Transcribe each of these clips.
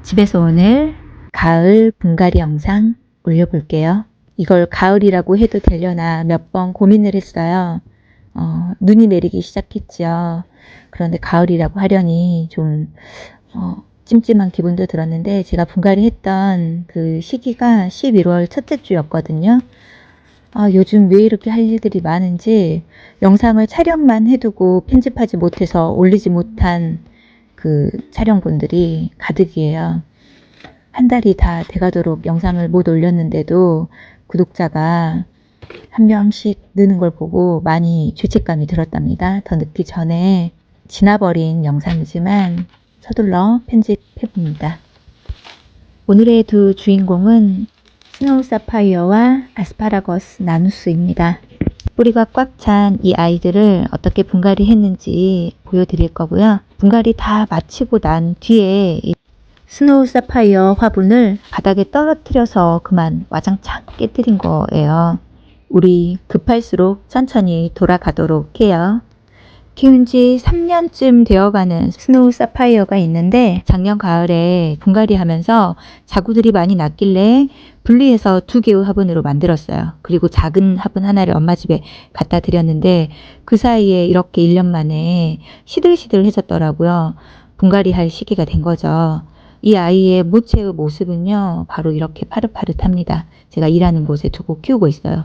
집에서 오늘 가을 분갈이 영상 올려볼게요. 이걸 가을이라고 해도 되려나 몇 번 고민을 했어요. 눈이 내리기 시작했죠. 그런데 가을이라고 하려니 좀 찜찜한 기분도 들었는데, 제가 분갈이 했던 그 시기가 11월 첫째 주였거든요. 요즘 왜 이렇게 할 일들이 많은지 영상을 촬영만 해두고 편집하지 못해서 올리지 못한 그 촬영분들이 가득이에요. 한 달이 다 돼가도록 영상을 못 올렸는데도 구독자가 한 명씩 느는 걸 보고 많이 죄책감이 들었답니다. 더 늦기 전에 지나버린 영상이지만 서둘러 편집해봅니다. 오늘의 두 주인공은 스노우 사파이어와 아스파라거스 나누스입니다. 뿌리가 꽉 찬 이 아이들을 어떻게 분갈이 했는지 보여드릴 거고요. 분갈이 다 마치고 난 뒤에 이 스노우 사파이어 화분을 바닥에 떨어뜨려서 그만 와장창 깨뜨린 거예요. 우리 급할수록 천천히 돌아가도록 해요. 키운 지 3년쯤 되어가는 스노우 사파이어가 있는데, 작년 가을에 분갈이 하면서 자구들이 많이 났길래 분리해서 2개의 화분으로 만들었어요. 그리고 작은 화분 하나를 엄마 집에 갖다 드렸는데 그 사이에 이렇게 1년 만에 시들시들해졌더라고요. 분갈이 할 시기가 된 거죠. 이 아이의 모체의 모습은요, 바로 이렇게 파릇파릇합니다. 제가 일하는 곳에 두고 키우고 있어요.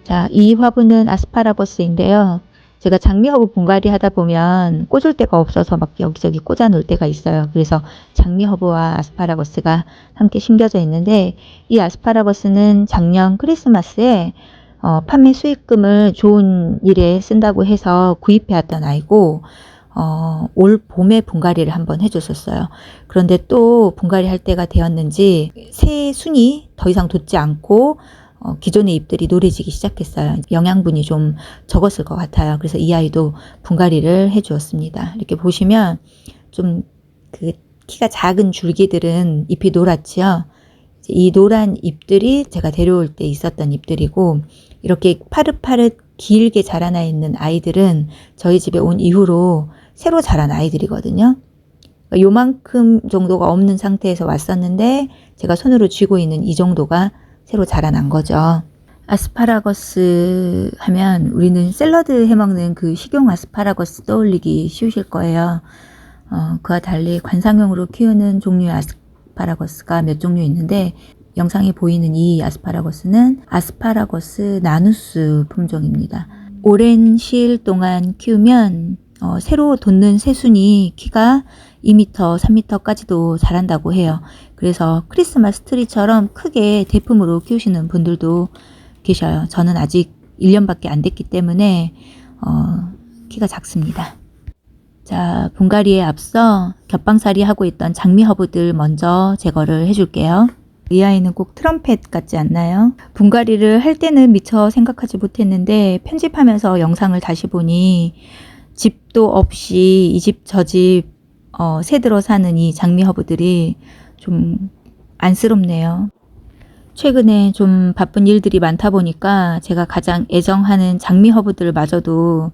자, 이 화분은 아스파라거스인데요. 제가 장미허브 분갈이 하다 보면 꽂을 데가 없어서 막 여기저기 꽂아 놓을 때가 있어요. 그래서 장미허브와 아스파라거스가 함께 심겨져 있는데, 이 아스파라거스는 작년 크리스마스에 판매 수익금을 좋은 일에 쓴다고 해서 구입해왔던 아이고, 올 봄에 분갈이를 한번 해줬었어요. 그런데 또 분갈이 할 때가 되었는지 새 순이 더 이상 돋지 않고 기존의 잎들이 노래지기 시작했어요. 영양분이 좀 적었을 것 같아요. 그래서 이 아이도 분갈이를 해주었습니다. 이렇게 보시면 좀 그 키가 작은 줄기들은 잎이 노랗지요. 이 노란 잎들이 제가 데려올 때 있었던 잎들이고, 이렇게 파릇파릇 길게 자라나 있는 아이들은 저희 집에 온 이후로 새로 자란 아이들이거든요. 요만큼 정도가 없는 상태에서 왔었는데 제가 손으로 쥐고 있는 이 정도가 새로 자라난 거죠. 아스파라거스 하면 우리는 샐러드 해먹는 그 식용 아스파라거스 떠올리기 쉬우실 거예요. 그와 달리 관상용으로 키우는 종류의 아스파라거스가 몇 종류 있는데, 영상에 보이는 이 아스파라거스는 아스파라거스 나누스 품종입니다. 오랜 시일 동안 키우면 새로 돋는 새순이 키가 2m, 3m까지도 자란다고 해요. 그래서 크리스마스 트리처럼 크게 대품으로 키우시는 분들도 계셔요. 저는 아직 1년밖에 안 됐기 때문에 키가 작습니다. 자, 분갈이에 앞서 겹방살이 하고 있던 장미허브들 먼저 제거를 해줄게요. 이 아이는 꼭 트럼펫 같지 않나요? 분갈이를 할 때는 미처 생각하지 못했는데 편집하면서 영상을 다시 보니 집도 없이 이 집 저 집 새들어 사는 이 장미허브들이 좀 안쓰럽네요. 최근에 좀 바쁜 일들이 많다 보니까 제가 가장 애정하는 장미허브들마저도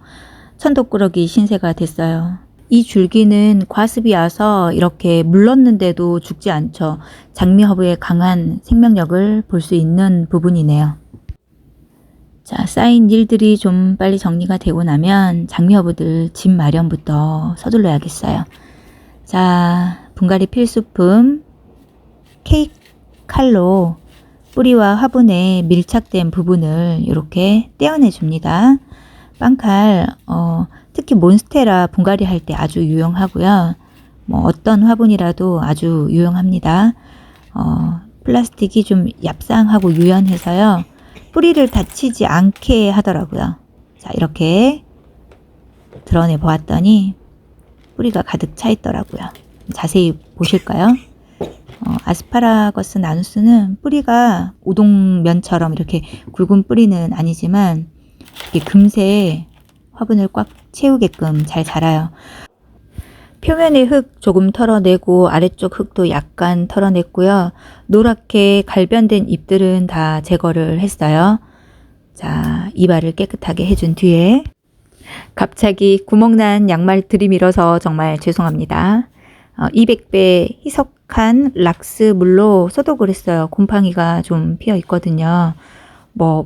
천독꾸러기 신세가 됐어요. 이 줄기는 과습이 와서 이렇게 물렀는데도 죽지 않죠. 장미허브의 강한 생명력을 볼 수 있는 부분이네요. 자, 쌓인 일들이 좀 빨리 정리가 되고 나면 장미허브들 집 마련부터 서둘러야겠어요. 자, 분갈이 필수품 케이크 칼로 뿌리와 화분에 밀착된 부분을 이렇게 떼어내 줍니다. 빵칼, 특히 몬스테라 분갈이 할 때 아주 유용하고요. 어떤 화분이라도 아주 유용합니다. 플라스틱이 좀 얍상하고 유연해서요, 뿌리를 다치지 않게 하더라고요. 자, 이렇게 드러내 보았더니 뿌리가 가득 차 있더라고요. 자세히 보실까요? 아스파라거스 나누스는 뿌리가 우동면처럼 이렇게 굵은 뿌리는 아니지만 이게 금세 화분을 꽉 채우게끔 잘 자라요. 표면의 흙 조금 털어내고 아래쪽 흙도 약간 털어냈고요. 노랗게 갈변된 잎들은 다 제거를 했어요. 자, 이발을 깨끗하게 해준 뒤에 갑자기 구멍난 양말 들이밀어서 정말 죄송합니다. 200배 희석한 락스 물로 소독을 했어요. 곰팡이가 좀 피어 있거든요.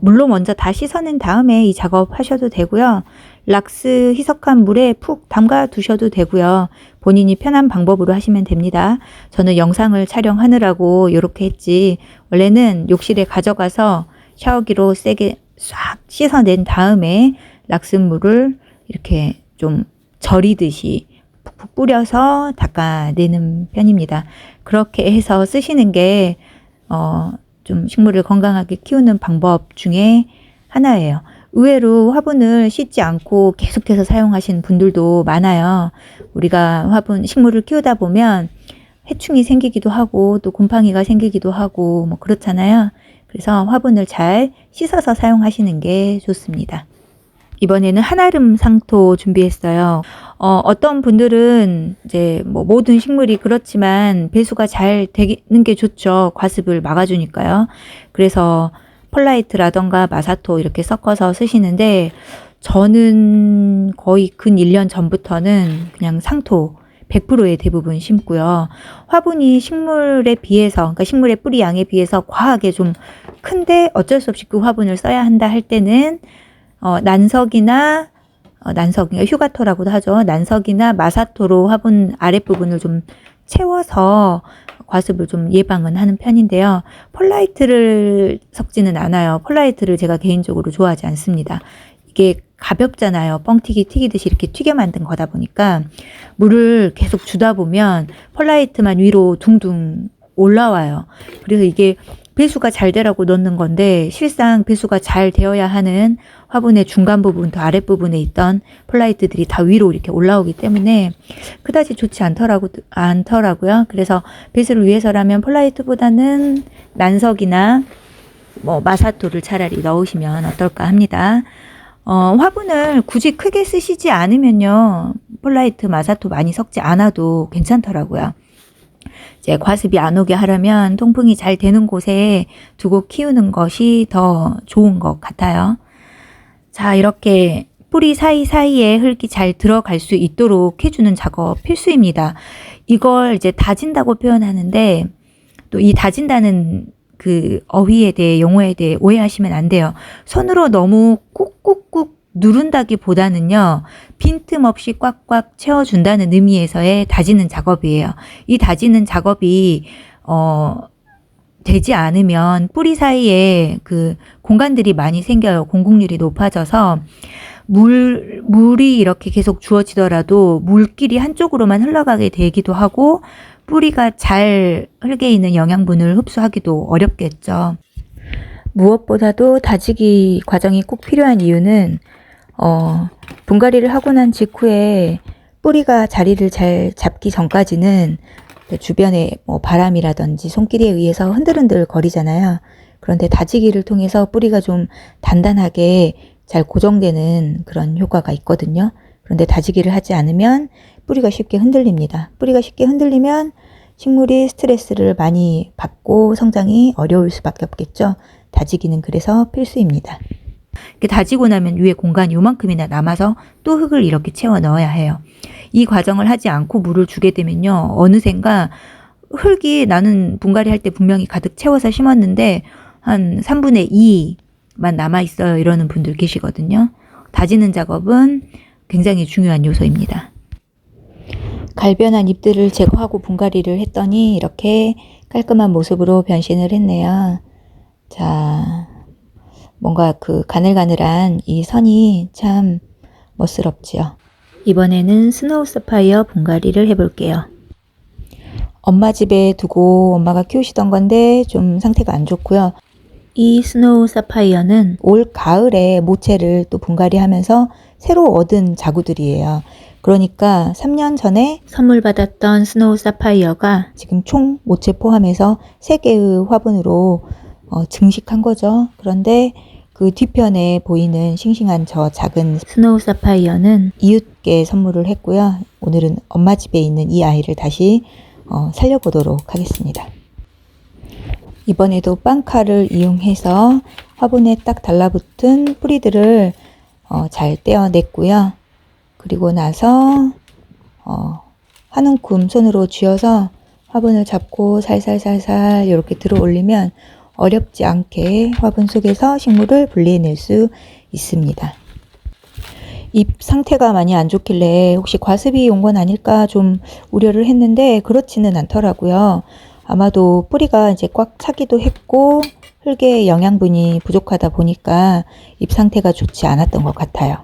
물로 먼저 다 씻어낸 다음에 이 작업 하셔도 되고요. 락스 희석한 물에 푹 담가 두셔도 되고요. 본인이 편한 방법으로 하시면 됩니다. 저는 영상을 촬영하느라고 이렇게 했지, 원래는 욕실에 가져가서 샤워기로 세게 싹 씻어낸 다음에 락스 물을 이렇게 좀 절이듯이 푹푹 뿌려서 닦아내는 편입니다. 그렇게 해서 쓰시는 게 좀 식물을 건강하게 키우는 방법 중에 하나예요. 의외로 화분을 씻지 않고 계속해서 사용하시는 분들도 많아요. 우리가 식물을 키우다 보면 해충이 생기기도 하고 또 곰팡이가 생기기도 하고 그렇잖아요. 그래서 화분을 잘 씻어서 사용하시는 게 좋습니다. 이번에는 한아름 상토 준비했어요. 어떤 분들은 이제 모든 식물이 그렇지만 배수가 잘 되는 게 좋죠. 과습을 막아주니까요. 그래서 펄라이트라던가 마사토 이렇게 섞어서 쓰시는데, 저는 거의 근 1년 전부터는 그냥 상토 100%의 대부분 심고요. 화분이 식물에 비해서, 그러니까 식물의 뿌리 양에 비해서 과하게 좀 큰데 어쩔 수 없이 그 화분을 써야 한다 할 때는 난석이나 휴가토라고도 하죠. 난석이나 마사토로 화분 아랫부분을 좀 채워서 과습을 좀 예방은 하는 편인데요. 펄라이트를 섞지는 않아요. 펄라이트를 제가 개인적으로 좋아하지 않습니다. 이게 가볍잖아요. 뻥튀기 튀기듯이 이렇게 튀겨 만든 거다 보니까 물을 계속 주다 보면 펄라이트만 위로 둥둥 올라와요. 그래서 이게 배수가 잘 되라고 넣는 건데, 실상 배수가 잘 되어야 하는 화분의 중간 부분부터 아랫부분에 있던 펄라이트들이 다 위로 이렇게 올라오기 때문에 그다지 좋지 않더라고요. 그래서 배수를 위해서라면 펄라이트보다는 난석이나 마사토를 차라리 넣으시면 어떨까 합니다. 화분을 굳이 크게 쓰시지 않으면요, 펄라이트, 마사토 많이 섞지 않아도 괜찮더라고요. 이제 과습이 안 오게 하려면 통풍이 잘 되는 곳에 두고 키우는 것이 더 좋은 것 같아요. 자, 이렇게 뿌리 사이사이에 흙이 잘 들어갈 수 있도록 해주는 작업 필수입니다. 이걸 이제 다진다고 표현하는데, 또 이 다진다는 그 어휘에 대해, 용어에 대해 오해하시면 안 돼요. 손으로 너무 꾹꾹꾹 누른다기보다는요, 빈틈없이 꽉꽉 채워준다는 의미에서의 다지는 작업이에요. 이 다지는 작업이 되지 않으면 뿌리 사이에 그 공간들이 많이 생겨요. 공국률이 높아져서 물이 이렇게 계속 주어지더라도 물길이 한쪽으로만 흘러가게 되기도 하고, 뿌리가 잘 흙에 있는 영양분을 흡수하기도 어렵겠죠. 무엇보다도 다지기 과정이 꼭 필요한 이유는 분갈이를 하고 난 직후에 뿌리가 자리를 잘 잡기 전까지는 주변에 바람이라든지 손길에 의해서 흔들흔들 거리잖아요. 그런데 다지기를 통해서 뿌리가 좀 단단하게 잘 고정되는 그런 효과가 있거든요. 그런데 다지기를 하지 않으면 뿌리가 쉽게 흔들립니다. 뿌리가 쉽게 흔들리면 식물이 스트레스를 많이 받고 성장이 어려울 수밖에 없겠죠. 다지기는 그래서 필수입니다. 이렇게 다지고 나면 위에 공간이 요만큼이나 남아서 또 흙을 이렇게 채워 넣어야 해요. 이 과정을 하지 않고 물을 주게 되면요, 어느샌가 흙이, 나는 분갈이 할 때 분명히 가득 채워서 심었는데 한 3분의 2만 남아 있어요, 이러는 분들 계시거든요. 다지는 작업은 굉장히 중요한 요소입니다. 갈변한 잎들을 제거하고 분갈이를 했더니 이렇게 깔끔한 모습으로 변신을 했네요. 자, 뭔가 그 가늘가늘한 이 선이 참 멋스럽지요. 이번에는 스노우 사파이어 분갈이를 해볼게요. 엄마 집에 두고 엄마가 키우시던 건데 좀 상태가 안 좋고요. 이 스노우 사파이어는 올 가을에 모체를 또 분갈이하면서 새로 얻은 자구들이에요. 그러니까 3년 전에 선물 받았던 스노우 사파이어가 지금 총 모체 포함해서 3개의 화분으로 증식한 거죠. 그런데 그 뒤편에 보이는 싱싱한 저 작은 스노우 사파이어는 이웃께 선물을 했고요. 오늘은 엄마 집에 있는 이 아이를 다시 살려보도록 하겠습니다. 이번에도 빵칼을 이용해서 화분에 딱 달라붙은 뿌리들을 잘 떼어냈고요. 그리고 나서 한 움큼 손으로 쥐어서 화분을 잡고 살살살살 이렇게 들어 올리면 어렵지 않게 화분 속에서 식물을 분리해낼 수 있습니다. 잎 상태가 많이 안 좋길래 혹시 과습이 온 건 아닐까 좀 우려를 했는데 그렇지는 않더라고요. 아마도 뿌리가 이제 꽉 차기도 했고 흙의 영양분이 부족하다 보니까 잎 상태가 좋지 않았던 것 같아요.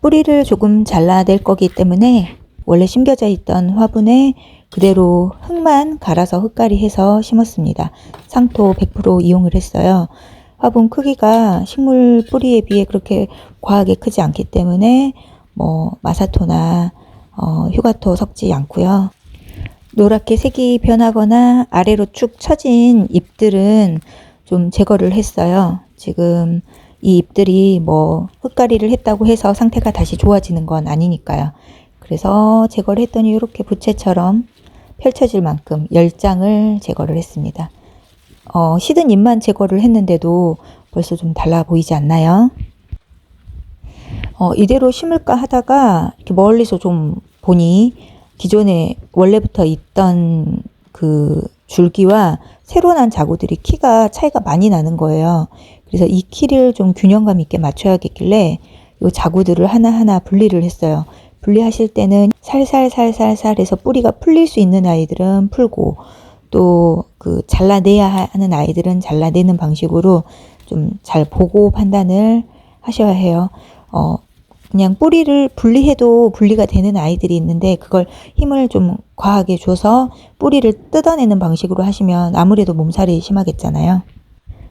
뿌리를 조금 잘라낼 거기 때문에 원래 심겨져 있던 화분에 그대로 흙만 갈아서 흙갈이해서 심었습니다. 상토 100% 이용을 했어요. 화분 크기가 식물 뿌리에 비해 그렇게 과하게 크지 않기 때문에 마사토나 휴가토 섞지 않고요. 노랗게 색이 변하거나 아래로 축 처진 잎들은 좀 제거를 했어요. 지금 이 잎들이 흙갈이를 했다고 해서 상태가 다시 좋아지는 건 아니니까요. 그래서 제거를 했더니 이렇게 부채처럼 펼쳐질 만큼 10장을 제거를 했습니다. 시든 잎만 제거를 했는데도 벌써 좀 달라 보이지 않나요? 이대로 심을까 하다가 이렇게 멀리서 좀 보니 기존에 원래부터 있던 그 줄기와 새로 난 자구들이 키가 차이가 많이 나는 거예요. 그래서 이 키를 좀 균형감 있게 맞춰야겠길래 이 자구들을 하나하나 분리를 했어요. 분리하실 때는 살살살살살 해서 뿌리가 풀릴 수 있는 아이들은 풀고 또 그 잘라내야 하는 아이들은 잘라내는 방식으로 좀 잘 보고 판단을 하셔야 해요. 그냥 뿌리를 분리해도 분리가 되는 아이들이 있는데 그걸 힘을 좀 과하게 줘서 뿌리를 뜯어내는 방식으로 하시면 아무래도 몸살이 심하겠잖아요.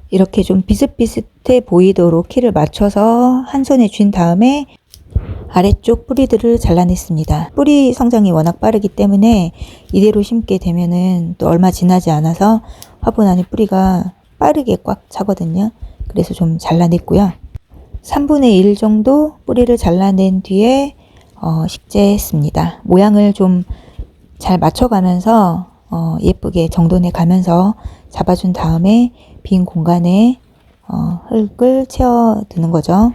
이렇게 좀 비슷비슷해 보이도록 키를 맞춰서 한 손에 쥔 다음에 아래쪽 뿌리들을 잘라냈습니다. 뿌리 성장이 워낙 빠르기 때문에 이대로 심게 되면은 또 얼마 지나지 않아서 화분 안에 뿌리가 빠르게 꽉 차거든요. 그래서 좀 잘라냈고요. 3분의 1 정도 뿌리를 잘라낸 뒤에 식재했습니다. 모양을 좀 잘 맞춰가면서 예쁘게 정돈해 가면서 잡아준 다음에 빈 공간에 흙을 채워두는 거죠.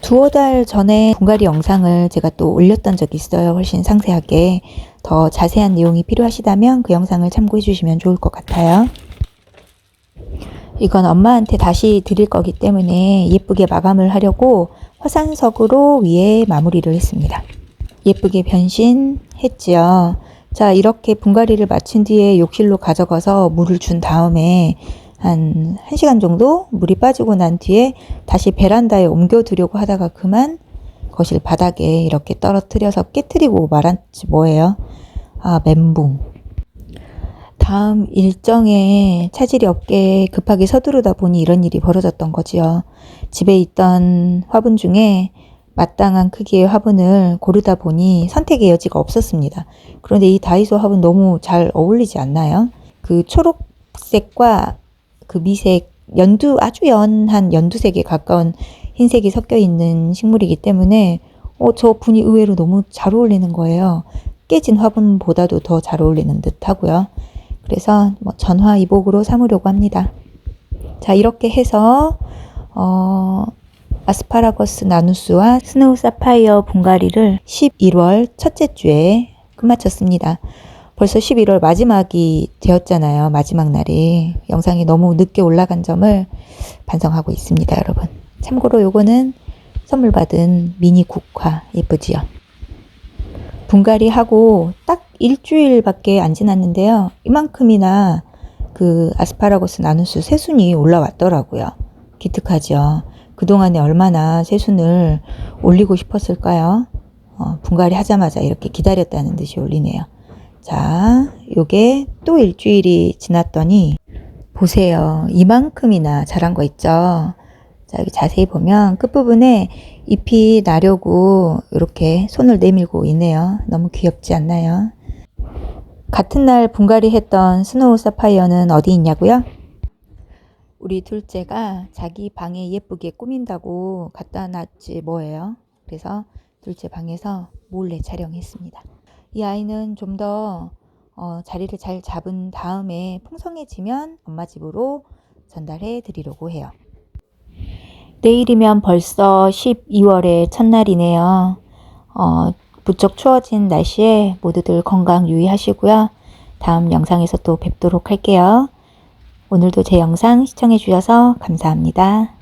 두어 달 전에 분갈이 영상을 제가 또 올렸던 적이 있어요. 훨씬 상세하게. 더 자세한 내용이 필요하시다면 그 영상을 참고해 주시면 좋을 것 같아요. 이건 엄마한테 다시 드릴 거기 때문에 예쁘게 마감을 하려고 화산석으로 위에 마무리를 했습니다. 예쁘게 변신했지요. 자, 이렇게 분갈이를 마친 뒤에 욕실로 가져가서 물을 준 다음에 한 1시간 정도 물이 빠지고 난 뒤에 다시 베란다에 옮겨 두려고 하다가 그만 거실 바닥에 이렇게 떨어뜨려서 깨트리고 말았지 뭐예요. 멘붕. 다음 일정에 차질이 없게 급하게 서두르다 보니 이런 일이 벌어졌던 거지요. 집에 있던 화분 중에 마땅한 크기의 화분을 고르다 보니 선택의 여지가 없었습니다. 그런데 이 다이소 화분 너무 잘 어울리지 않나요? 그 초록색과 그 미색, 아주 연한 연두색에 가까운 흰색이 섞여 있는 식물이기 때문에 저 분이 의외로 너무 잘 어울리는 거예요. 깨진 화분보다도 더 잘 어울리는 듯 하고요. 그래서 전화위복으로 삼으려고 합니다. 자, 이렇게 해서 아스파라거스 나누스와 스노우 사파이어 분갈이를 11월 첫째 주에 끝마쳤습니다. 벌써 11월 마지막이 되었잖아요. 마지막 날이. 영상이 너무 늦게 올라간 점을 반성하고 있습니다, 여러분. 참고로 요거는 선물 받은 미니 국화 예쁘지요. 분갈이 하고 딱 일주일밖에 안 지났는데요. 이만큼이나 그 아스파라거스 나누스 새순이 올라왔더라고요. 기특하죠. 그동안에 얼마나 새순을 올리고 싶었을까요? 분갈이 하자마자 이렇게 기다렸다는 듯이 올리네요. 자, 요게 또 일주일이 지났더니 보세요. 이만큼이나 자란 거 있죠. 자, 여기 자세히 보면 끝부분에 잎이 나려고 이렇게 손을 내밀고 있네요. 너무 귀엽지 않나요? 같은 날 분갈이 했던 스노우 사파이어는 어디 있냐고요? 우리 둘째가 자기 방에 예쁘게 꾸민다고 갖다 놨지 뭐예요. 그래서 둘째 방에서 몰래 촬영했습니다. 이 아이는 좀 더 자리를 잘 잡은 다음에 풍성해지면 엄마 집으로 전달해 드리려고 해요. 내일이면 벌써 12월의 첫날이네요. 부쩍 추워진 날씨에 모두들 건강 유의하시고요. 다음 영상에서 또 뵙도록 할게요. 오늘도 제 영상 시청해 주셔서 감사합니다.